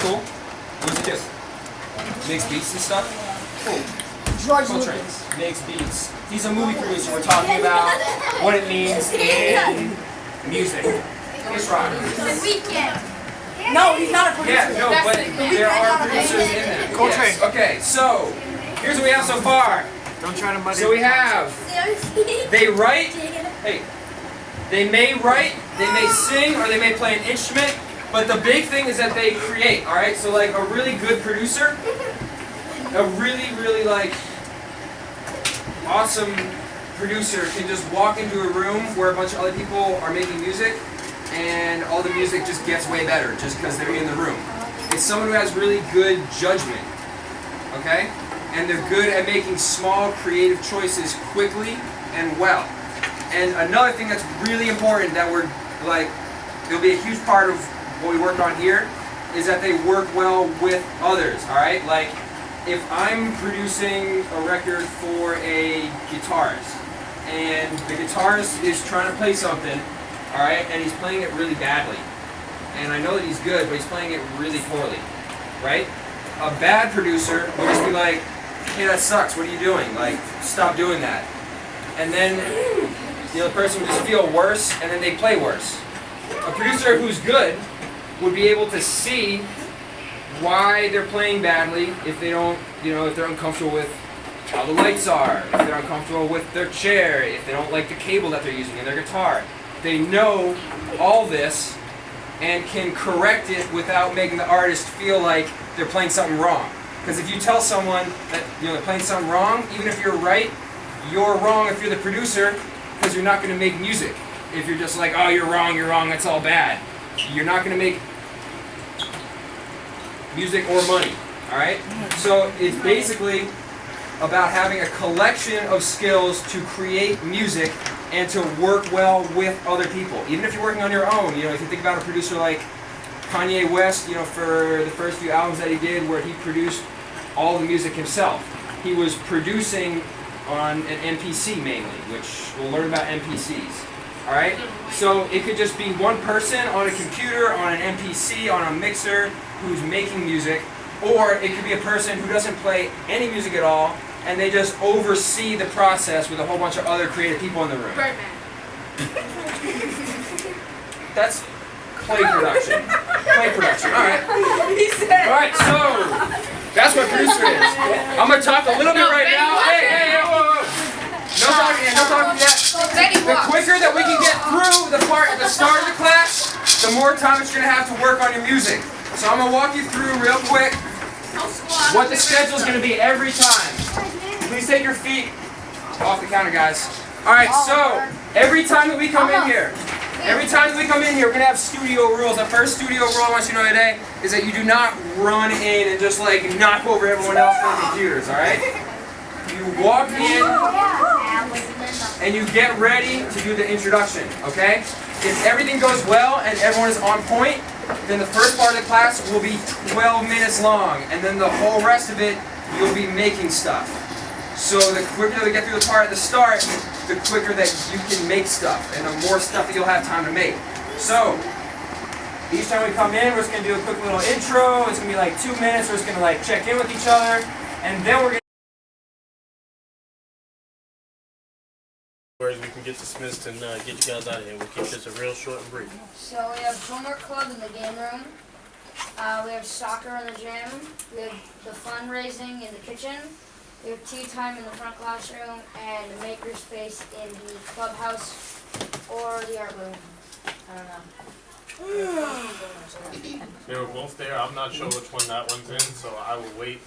cool? What does he do? Makes beats and stuff? Cool. Cool train. Makes beats. He's a movie producer. We're talking about what it means in music. It's right. No, he's not a producer. Yeah, no, but there are producers in there. Cool train. Okay, so here's what we have so far. Don't try to muddy. So we have, they write, hey, they may write, they may sing, or they may play an instrument, but the big thing is that they create, alright? So like a really good producer, a really like awesome producer can just walk into a room where a bunch of other people are making music and all the music just gets way better just because they're in the room. It's someone who has really good judgment, okay? And they're good at making small creative choices quickly and well. And another thing that's really important that we're like, it'll be a huge part of what we work on here is that they work well with others, alright? Like, if I'm producing a record for a guitarist and the guitarist is trying to play something, alright, and he's playing it really badly, and I know that he's good, but he's playing it really poorly, right? A bad producer would just be like, hey, that sucks, what are you doing? Like, stop doing that. And then the other person would just feel worse, and then they play worse. A producer who's good would be able to see why they're playing badly if they don't, you know, if they're uncomfortable with how the lights are, if they're uncomfortable with their chair, if they don't like the cable that they're using in their guitar. They know all this and can correct it without making the artist feel like they're playing something wrong. Because if you tell someone that they're playing something wrong, even if you're right, you're wrong if you're the producer, because you're not going to make music. If you're just like, oh, you're wrong, that's all bad. You're not going to make music or money, alright? So it's basically about having a collection of skills to create music and to work well with other people. Even if you're working on your own, you know, if you think about a producer like Kanye West, you know, for the first few albums that he did where he produced all the music himself. He was producing on an MPC mainly, which we'll learn about MPCs. Alright? So it could just be one person on a computer, on an MPC, on a mixer, who's making music, or it could be a person who doesn't play any music at all, and they just oversee the process with a whole bunch of other creative people in the room. Birdman. That's play production. Play production, alright. Alright, so that's what producer is. I'm going to talk a little bit right now. Hey, whoa. No talking yet, no talking yet. The quicker that we can get through the part at the start of the class, the more time it's going to have to work on your music. So I'm going to walk you through real quick what the schedule is going to be every time. Please take your feet off the counter, guys. Alright, so every time that we come in here, we're going to have studio rules. The first studio rule I want you to know today is that you do not run in and just like knock over everyone else on the computers, alright? You walk in and you get ready to do the introduction, okay? If everything goes well and everyone is on point, then the first part of the class will be 12 minutes long, and then the whole rest of it, you'll be making stuff. So the quicker they get through the part at the start, the quicker that you can make stuff, and the more stuff that you'll have time to make. So, each time we come in, we're just going to do a quick little intro. It's going to be like 2 minutes. We're just going to like check in with each other, and then we're going to we can get dismissed and get you guys out of here. We'll keep this a real short and brief. So we have homework club in the game room. We have soccer in the gym. We have the fundraising in the kitchen. We have tea time in the front classroom and the makerspace in the clubhouse or the art room. I don't know. They were both there. I'm not sure which one that one's in, so I will wait.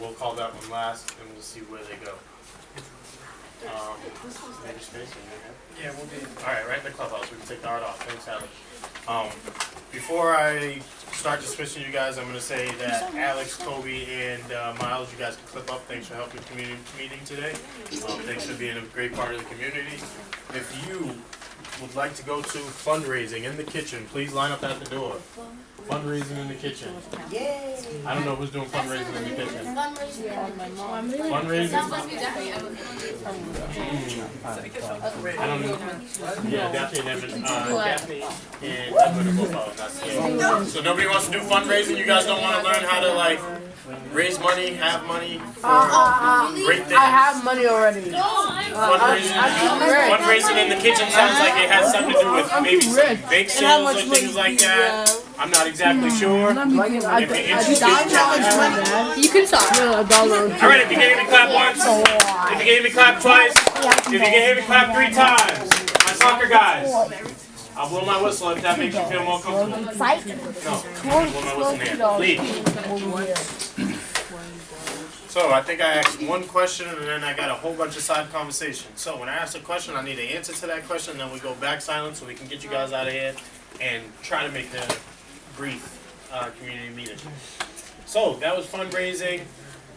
We'll call that one last and we'll see where they go. Makerspace? Yeah, we'll be. Alright, right in the clubhouse. We can take the art off. Thanks, Alex. Before I start dismissing you guys, I'm going to say that Alex, Kobe, and Miles, you guys can clip up. Thanks for helping the community meeting today. Thanks for being a great part of the community. If you would like to go to fundraising in the kitchen, please line up at the door. Fundraising in the kitchen. Yay! I don't know who's doing fundraising in the kitchen. Fundraising. Fundraising? Yeah, Daphne and Evan. Daphne and Evan are both out. That's it. So nobody wants to do fundraising? You guys don't want to learn how to like raise money, have money, great things? I have money already. Fundraising in the kitchen sounds like it has something to do with maybe some bake sales or things like that. I'm not exactly sure. If you're interested, You can stop. $1. alright, if you can hear me clap once, if you can hear me clap twice, if you can hear me clap 3 times. My soccer guys. I'll blow my whistle if that makes you feel more comfortable. No, I'll blow my whistle there. Leave. So I think I asked one question and then I got a whole bunch of side conversations. So when I ask a question, I need an answer to that question, then we go back silent so we can get you guys out of here and try to make a brief community meeting. So that was fundraising.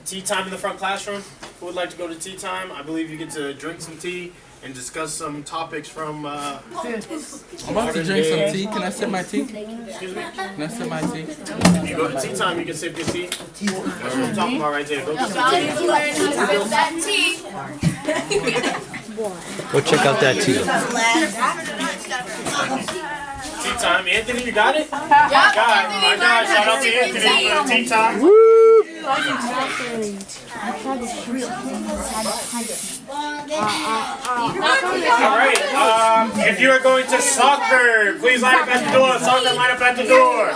Tea time in the front classroom. Who would like to go to tea time? I believe you get to drink some tea and discuss some topics from I'm about to drink some tea. Can I sip my tea? excuse me? Can I sip my tea? If you go to tea time, you can sip your tea. That's what I'm talking about right there. Go get some tea. Go check out that tea. Tea time. Anthony, you got it? My God, shout out to Anthony for the tea time. Alright, if you are going to soccer, please line up at the door. Soccer, line up at the door.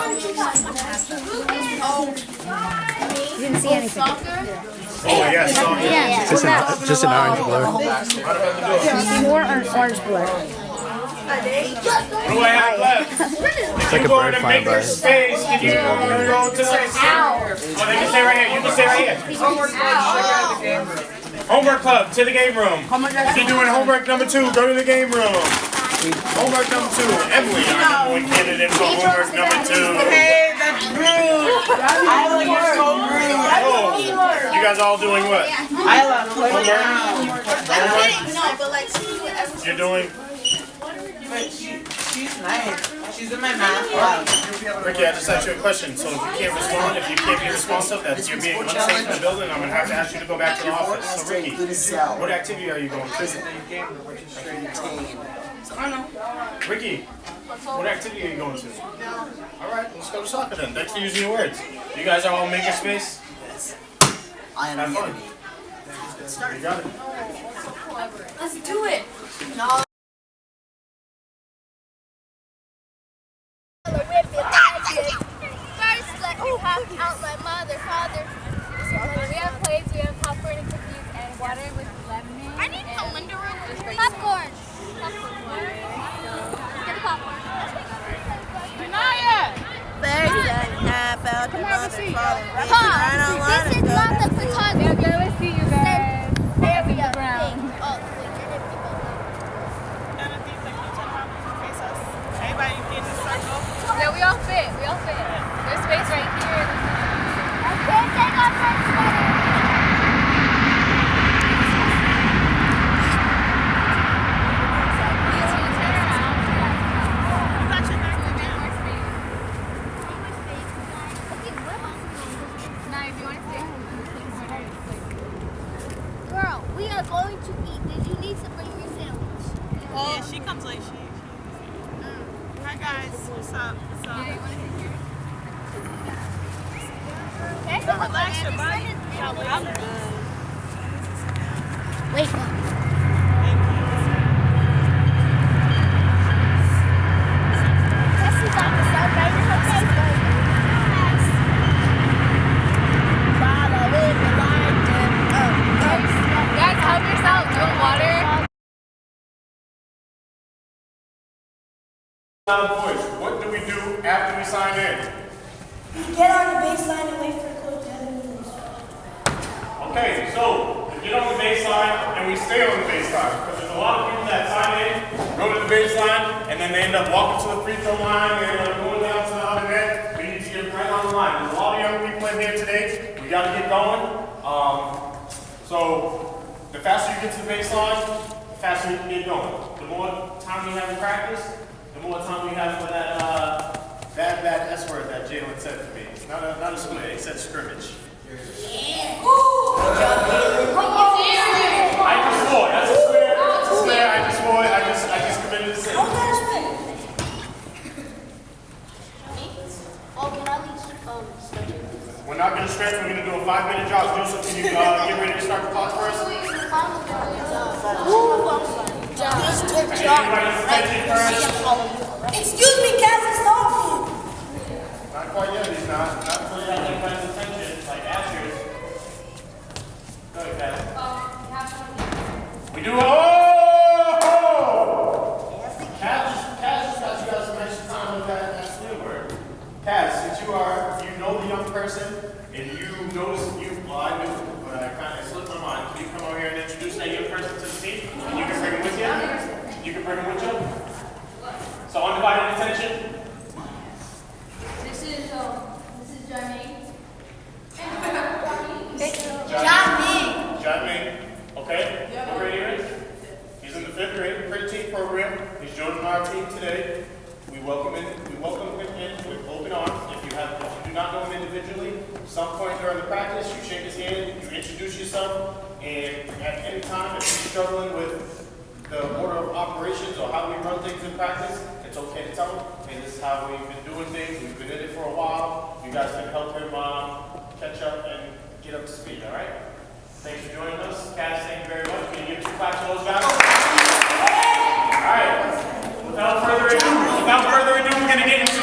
You didn't see anything. Oh, yes, soccer. Just an orange blur. More orange blur. What do I have left? It's like a You go bird to flying by. Makerspace. Can you go to the... Oh, they can stay right here. You can stay right here. Homework club, to the game room. If you're doing homework number 2, go to the game room. Homework number 2. Emily, I'm one candidate for homework number 2. Hey, that's rude. Isla, you're so rude. Oh, you guys all doing what? Isla, Homework? You're doing... she's nice. She's in my math club. Ricky, I just asked you a question. So if you can't respond, if you can't be responsive, that you're being unsafe in the building, I'm going to have to ask you to go back to the office. So Ricky, what activity are you going to? I know. Ricky, what activity are you going to? Alright, let's go to soccer then. Thanks for using your words. You guys are all makerspace? Yes. I am Have the fun. enemy. You got it. Let's do it. First, let me have out my mother, father. We have plates, we have popcorn and cookies and water with lemonade. I need some window room. Popcorn. Get the popcorn. First, let me have out my mother, father. This is not the photography. Yeah, let's see you guys. There we go. Ground. Oh, wait, I didn't pick up Everybody get in the circle. Yeah, we all fit. We all fit. There's space right here. I can't take off my sweater. Girl, we are going to eat. Did you need to bring your sandwich? Yeah, she comes late. Hi guys, what's up? What's up? Relax your body. I'm good. Wake up. Jesse's got the sun right in her face, baby. Guys, help yourself. Drink water. Boys, what do we do after we sign in? Get on the baseline and wait for it to close down. Okay, so we get on the baseline and we stay on the baseline because there's a lot of people that sign in, go to the baseline, and then they end up walking to the free throw line, they end up going down to the other net. We need to get right on the line. There's a lot of young people in here today. We got to get going. So the faster you get to the baseline, the faster you can get going. The more time we have in practice, the more time we have for that that S word that Jalen said for me. Not a split. He said scrimmage. I just thought. We do, oh! Kaz just got you guys some extra time with that slim word. Kaz, since you know the young person, and you notice well, I do, but I kind of slipped my mind. Can you come over here and introduce that young person to the team? And you can bring him with you? You can bring him with you? So undivided attention. This is Jeremy. Johnny. Okay. What grade are you in? He's in the 5th grade pre-team program. He's joining our team today. We welcome him in with open arms. If you do not know him individually, some point during the practice, you shake his hand, you introduce yourself, and at any time, if you're struggling with the order of operations or how we run things in practice, it's okay to tell him, hey, this is how we've been doing things. We've been in it for a while. You guys can help him catch up and get up to speed, all right? Thanks for joining us. Cass, thank you very much. Can you give 2 claps to those guys? All right. Without further ado, we're going to get into